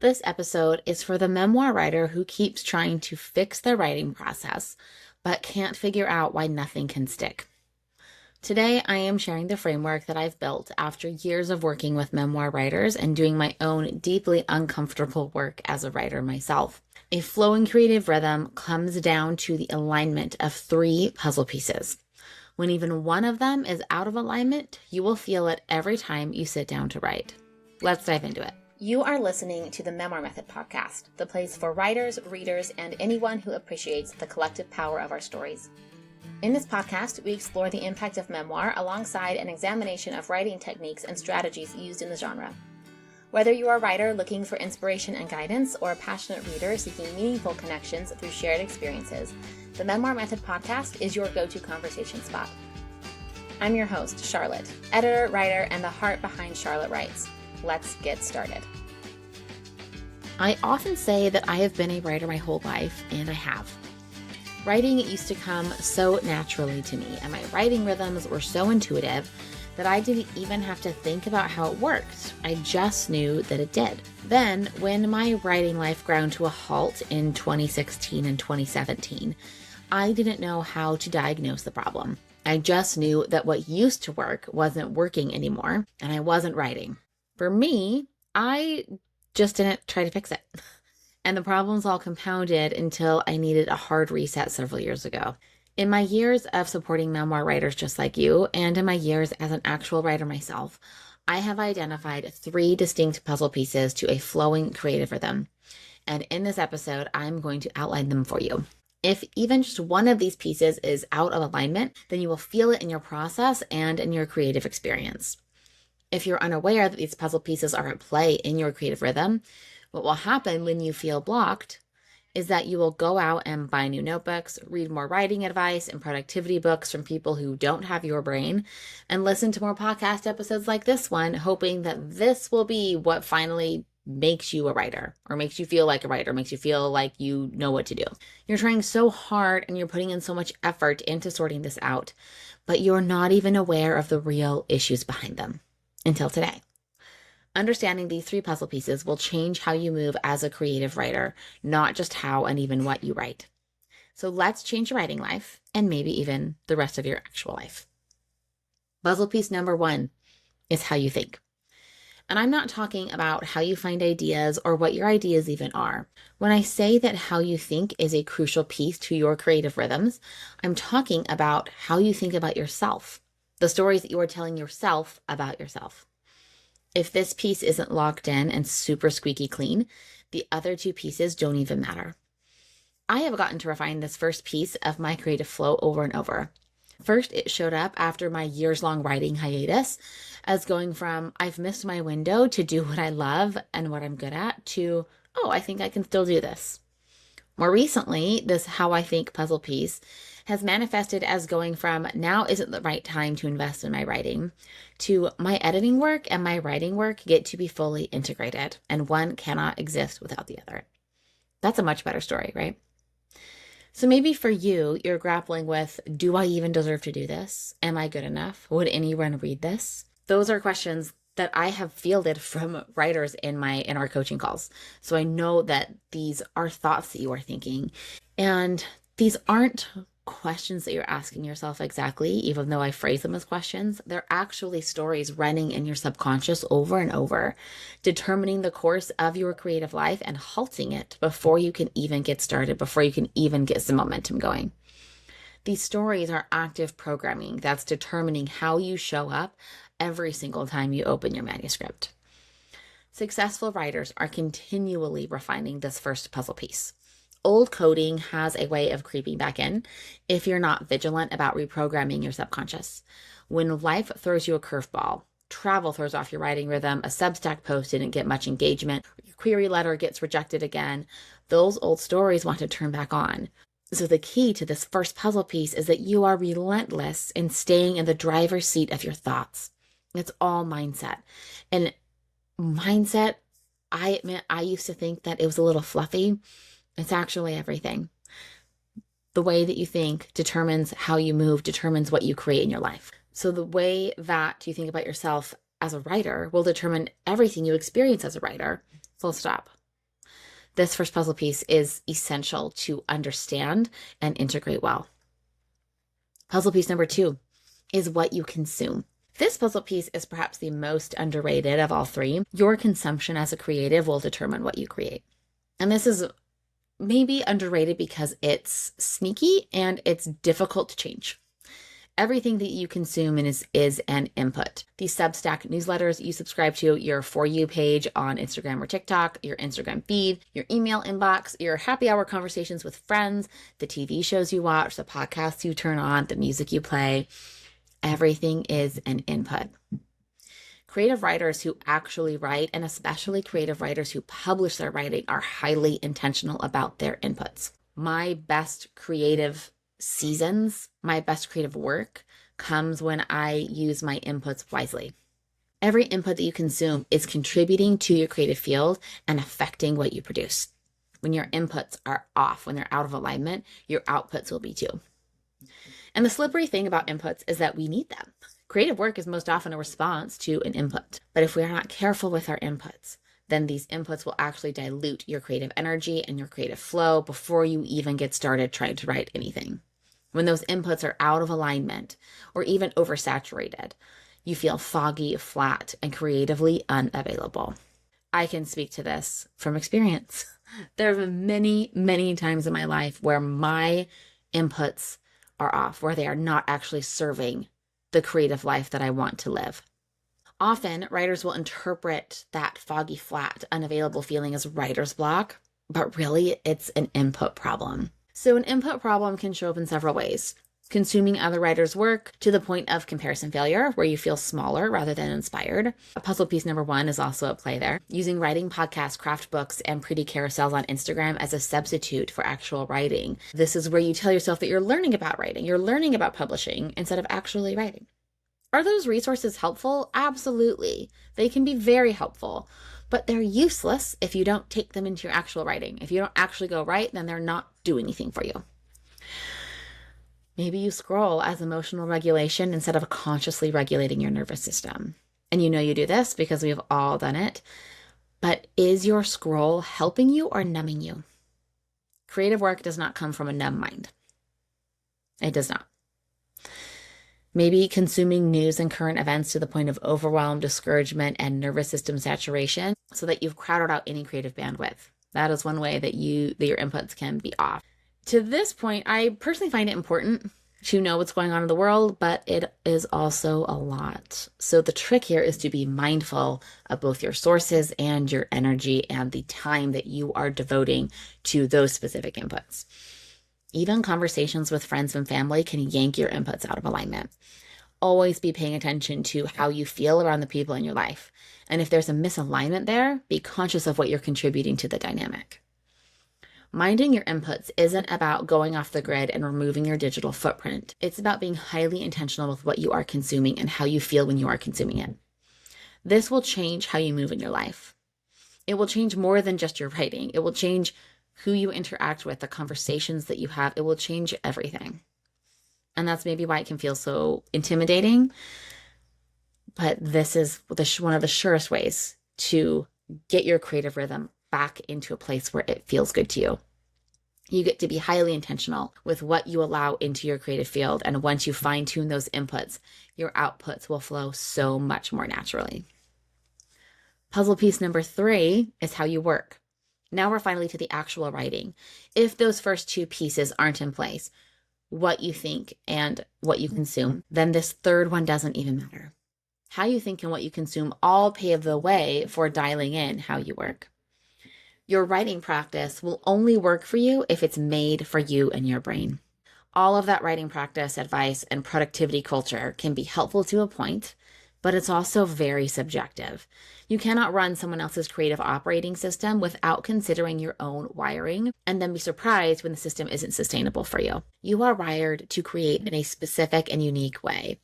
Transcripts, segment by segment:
This episode is for the memoir writer who keeps trying to fix their writing process, but can't figure out why nothing can stick. Today, I am sharing the framework that I've built after years of working with memoir writers and doing my own deeply uncomfortable work as a writer myself. A flowing creative rhythm comes down to the alignment of 3 puzzle pieces. When even one of them is out of alignment, you will feel it every time you sit down to write. Let's dive into it. You are listening to the Memoir Method podcast, the place for writers, readers, and anyone who appreciates the collective power of our stories. In this podcast, we explore the impact of memoir alongside an examination of writing techniques and strategies used in the genre. Whether you are a writer looking for inspiration and guidance or a passionate reader seeking meaningful connections through shared experiences, the Memoir Method podcast is your go-to conversation spot. I'm your host, Charlotte, editor, writer, and the heart behind Charlotte Writes. Let's get started. I often say that I have been a writer my whole life, and I have. Writing used to come so naturally to me, and my writing rhythms were so intuitive that I didn't even have to think about how it worked. I just knew that it did. Then, when my writing life ground to a halt in 2016 and 2017, I didn't know how to diagnose the problem. I just knew that what used to work wasn't working anymore, and I wasn't writing. For me, I just didn't try to fix it. And the problems all compounded until I needed a hard reset several years ago. In my years of supporting memoir writers just like you, and in my years as an actual writer myself, I have identified 3 distinct puzzle pieces to a flowing creative rhythm. And in this episode, I'm going to outline them for you. If even just one of these pieces is out of alignment, then you will feel it in your process and in your creative experience. If you're unaware that these puzzle pieces are at play in your creative rhythm, what will happen when you feel blocked is that you will go out and buy new notebooks, read more writing advice and productivity books from people who don't have your brain, and listen to more podcast episodes like this one, hoping that this will be what finally makes you a writer, or makes you feel like a writer, makes you feel like you know what to do. You're trying so hard and you're putting in so much effort into sorting this out, but you're not even aware of the real issues behind them. Until today. Understanding these 3 puzzle pieces will change how you move as a creative writer, not just how and even what you write. So let's change your writing life, and maybe even the rest of your actual life. Puzzle piece number 1 is how you think. And I'm not talking about how you find ideas or what your ideas even are. When I say that how you think is a crucial piece to your creative rhythms, I'm talking about how you think about yourself. The stories that you are telling yourself about yourself. If this piece isn't locked in and super squeaky clean, the other 2 pieces don't even matter. I have gotten to refine this first piece of my creative flow over and over. First, it showed up after my years-long writing hiatus as going from I've missed my window to do what I love and what I'm good at to, oh, I think I can still do this. More recently, this how I think puzzle piece has manifested as going from now isn't the right time to invest in my writing to my editing work and my writing work get to be fully integrated and one cannot exist without the other. That's a much better story, right? So maybe for you, you're grappling with, do I even deserve to do this? Am I good enough? Would anyone read this? Those are questions that I have fielded from writers in our coaching calls. So I know that these are thoughts that you are thinking. And these aren't questions that you're asking yourself exactly, even though I phrase them as questions. They're actually stories running in your subconscious over and over, determining the course of your creative life and halting it before you can even get started, before you can even get some momentum going. These stories are active programming that's determining how you show up every single time you open your manuscript. Successful writers are continually refining this first puzzle piece. Old coding has a way of creeping back in if you're not vigilant about reprogramming your subconscious. When life throws you a curveball, travel throws off your writing rhythm, a Substack post didn't get much engagement, your query letter gets rejected again, those old stories want to turn back on. So the key to this first puzzle piece is that you are relentless in staying in the driver's seat of your thoughts. It's all mindset. And mindset, I admit, I used to think that it was a little fluffy. It's actually everything. The way that you think determines how you move, determines what you create in your life. So the way that you think about yourself as a writer will determine everything you experience as a writer, full stop. This first puzzle piece is essential to understand and integrate well. Puzzle piece number 2 is what you consume. This puzzle piece is perhaps the most underrated of all three. Your consumption as a creative will determine what you create. And this is maybe underrated because it's sneaky and it's difficult to change. Everything that you consume is an input. These Substack newsletters you subscribe to, your For You page on Instagram or TikTok, your Instagram feed, your email inbox, your happy hour conversations with friends, the TV shows you watch, the podcasts you turn on, the music you play, everything is an input. Creative writers who actually write, and especially creative writers who publish their writing, are highly intentional about their inputs. My best creative seasons, my best creative work comes when I use my inputs wisely. Every input that you consume is contributing to your creative field and affecting what you produce. When your inputs are off, when they're out of alignment, your outputs will be too. And the slippery thing about inputs is that we need them. Creative work is most often a response to an input. But if we are not careful with our inputs, then these inputs will actually dilute your creative energy and your creative flow before you even get started trying to write anything. When those inputs are out of alignment or even oversaturated, you feel foggy, flat, and creatively unavailable. I can speak to this from experience. There have been many, many times in my life where my inputs are off, where they are not actually serving the creative life that I want to live. Often, writers will interpret that foggy, flat, unavailable feeling as writer's block, but really it's an input problem. So an input problem can show up in several ways. Consuming other writers' work to the point of comparison failure, where you feel smaller rather than inspired. Puzzle piece number 1 is also at play there. Using writing podcasts, craft books, and pretty carousels on Instagram as a substitute for actual writing. This is where you tell yourself that you're learning about writing, you're learning about publishing instead of actually writing. Are those resources helpful? Absolutely. They can be very helpful, but they're useless if you don't take them into your actual writing. If you don't actually go write, then they're not doing anything for you. Maybe you scroll as emotional regulation instead of consciously regulating your nervous system. And you know you do this because we've all done it. But is your scroll helping you or numbing you? Creative work does not come from a numb mind. It does not. Maybe consuming news and current events to the point of overwhelm, discouragement, and nervous system saturation so that you've crowded out any creative bandwidth. That is one way that your inputs can be off. To this point, I personally find it important to know what's going on in the world, but it is also a lot. So the trick here is to be mindful of both your sources and your energy and the time that you are devoting to those specific inputs. Even conversations with friends and family can yank your inputs out of alignment. Always be paying attention to how you feel around the people in your life. And if there's a misalignment there, be conscious of what you're contributing to the dynamic. Minding your inputs isn't about going off the grid and removing your digital footprint. It's about being highly intentional with what you are consuming and how you feel when you are consuming it. This will change how you move in your life. It will change more than just your writing. It will change who you interact with, the conversations that you have. It will change everything. And that's maybe why it can feel so intimidating. But this is one of the surest ways to get your creative rhythm back into a place where it feels good to you. You get to be highly intentional with what you allow into your creative field. And once you fine tune those inputs, your outputs will flow so much more naturally. Puzzle piece number 3 is how you work. Now we're finally to the actual writing. If those first 2 pieces aren't in place, what you think and what you consume, then this third one doesn't even matter. How you think and what you consume all pave the way for dialing in how you work. Your writing practice will only work for you if it's made for you and your brain. All of that writing practice, advice, and productivity culture can be helpful to a point, but it's also very subjective. You cannot run someone else's creative operating system without considering your own wiring and then be surprised when the system isn't sustainable for you. You are wired to create in a specific and unique way.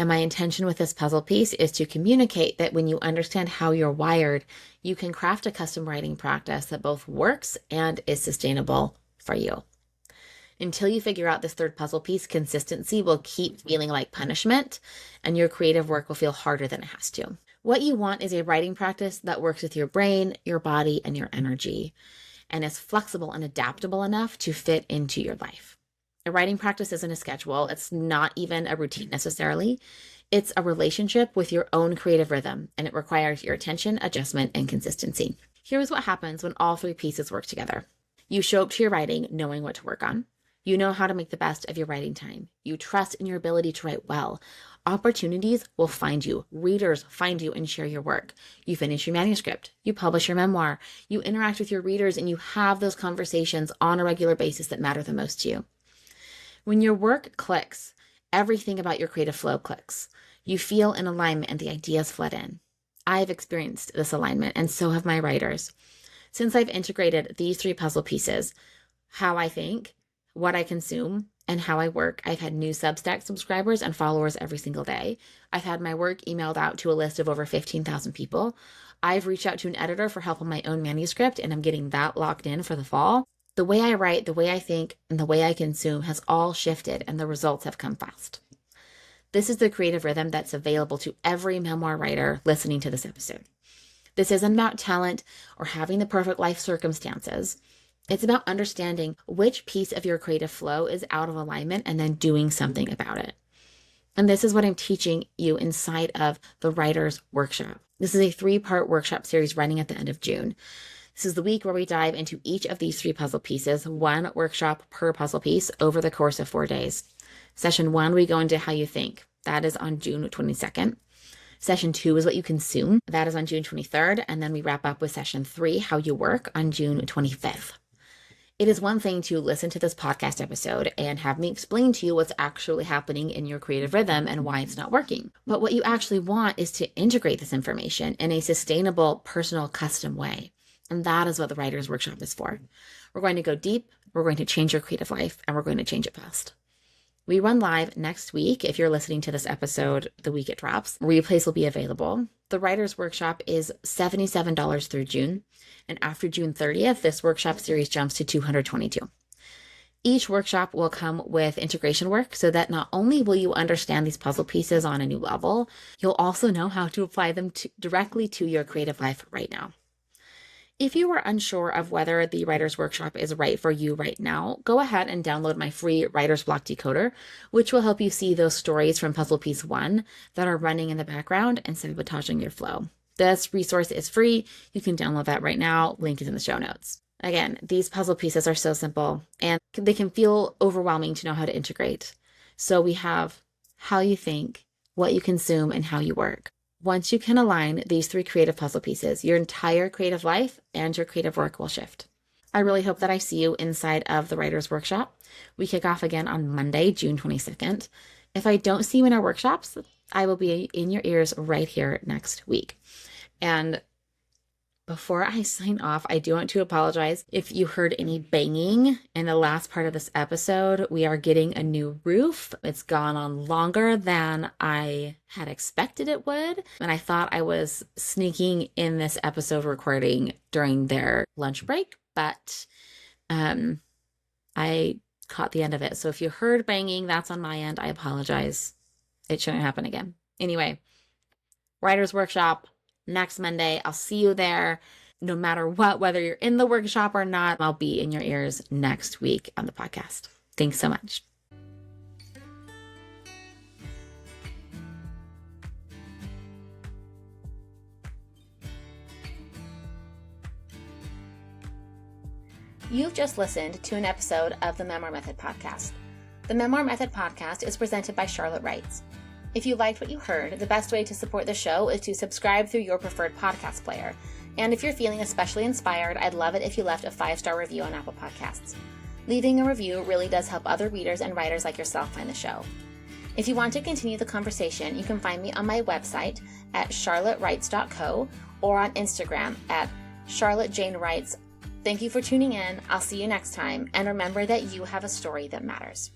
And my intention with this puzzle piece is to communicate that when you understand how you're wired, you can craft a custom writing practice that both works and is sustainable for you. Until you figure out this third puzzle piece, consistency will keep feeling like punishment, and your creative work will feel harder than it has to. What you want is a writing practice that works with your brain, your body, and your energy, and is flexible and adaptable enough to fit into your life. A writing practice isn't a schedule. It's not even a routine necessarily. It's a relationship with your own creative rhythm, and it requires your attention, adjustment, and consistency. Here's what happens when all three pieces work together. You show up to your writing knowing what to work on. You know how to make the best of your writing time. You trust in your ability to write well. Opportunities will find you. Readers find you and share your work. You finish your manuscript. You publish your memoir. You interact with your readers, and you have those conversations on a regular basis that matter the most to you. When your work clicks, everything about your creative flow clicks. You feel in alignment and the ideas flood in. I've experienced this alignment, and so have my writers. Since I've integrated these three puzzle pieces, how I think, what I consume, and how I work, I've had new Substack subscribers and followers every single day. I've had my work emailed out to a list of over 15,000 people. I've reached out to an editor for help on my own manuscript, and I'm getting that locked in for the fall. The way I write, the way I think, and the way I consume has all shifted, and the results have come fast. This is the creative rhythm that's available to every memoir writer listening to this episode. This isn't about talent or having the perfect life circumstances. It's about understanding which piece of your creative flow is out of alignment and then doing something about it. And this is what I'm teaching you inside of the Writer's Workshop. This is a 3-part workshop series running at the end of June. This is the week where we dive into each of these 3 puzzle pieces, 1 workshop per puzzle piece over the course of 4 days. Session 1, we go into how you think. That is on June 22nd. Session 2 is what you consume. That is on June 23rd. And then we wrap up with session 3, how you work, on June 25th. It is one thing to listen to this podcast episode and have me explain to you what's actually happening in your creative rhythm and why it's not working. But what you actually want is to integrate this information in a sustainable, personal, custom way. And that is what the Writer's Workshop is for. We're going to go deep, we're going to change your creative life, and we're going to change it fast. We run live next week. If you're listening to this episode the week it drops, replays will be available. The Writer's Workshop is $77 through June. And after June 30th, this workshop series jumps to $222. Each workshop will come with integration work so that not only will you understand these puzzle pieces on a new level, you'll also know how to apply them directly to your creative life right now. If you are unsure of whether the Writer's Workshop is right for you right now, go ahead and download my free Writer's Block Decoder, which will help you see those stories from Puzzle Piece 1 that are running in the background and sabotaging your flow. This resource is free. You can download that right now. Link is in the show notes. Again, these puzzle pieces are so simple and they can feel overwhelming to know how to integrate. So we have how you think, what you consume, and how you work. Once you can align these 3 creative puzzle pieces, your entire creative life and your creative work will shift. I really hope that I see you inside of the Writer's Workshop. We kick off again on Monday, June 22nd. If I don't see you in our workshops, I will be in your ears right here next week. And before I sign off, I do want to apologize if you heard any banging in the last part of this episode. We are getting a new roof. It's gone on longer than I had expected it would. And I thought I was sneaking in this episode recording during their lunch break, but I caught the end of it. So if you heard banging, that's on my end. I apologize. It shouldn't happen again. Anyway, Writer's Workshop next Monday. I'll see you there. No matter what, whether you're in the workshop or not, I'll be in your ears next week on the podcast. Thanks so much. You've just listened to an episode of the Memoir Method podcast. The Memoir Method podcast is presented by Charlotte Writes. If you liked what you heard, the best way to support the show is to subscribe through your preferred podcast player. And if you're feeling especially inspired, I'd love it if you left a 5-star review on Apple Podcasts. Leaving a review really does help other readers and writers like yourself find the show. If you want to continue the conversation, you can find me on my website at charlottewrites.co or on Instagram at charlottejanewrites. Thank you for tuning in. I'll see you next time. And remember that you have a story that matters.